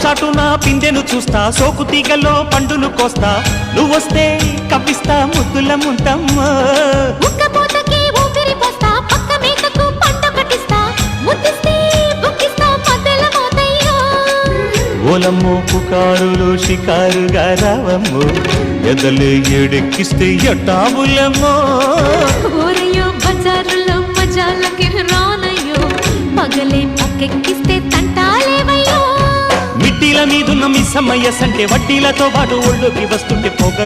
చాటున పిందెను చూస్తా, సోకు తీగలో పండును కోస్తా, నువ్వొస్తే కప్పిస్తా ముద్దుల ముంతమ్మో. ఉక్కపోతకి ఊపిరి పోస్తా, పక్క మేకకు పంట కట్టిస్తా, ముద్దిస్తే బుక్కిస్తా మద్దెల మోతయ్యో. ఓలమ్మో పుకారులు షికారుగా రావమ్మో, ఎదలు ఏడెక్కిస్తే ఎట్టాబులమ్మో. ఊరయ్యో బజారులో మజాలకి రానయ్యో, పగలే పక్కెక్కిస్తే తంటాలేవయ్యో. మిట్టిల మీదున్న మిస్సమ్మయ్య సంటే వడ్డీలతో పాటు ఒళ్ళోకి వస్తుంటే పొగ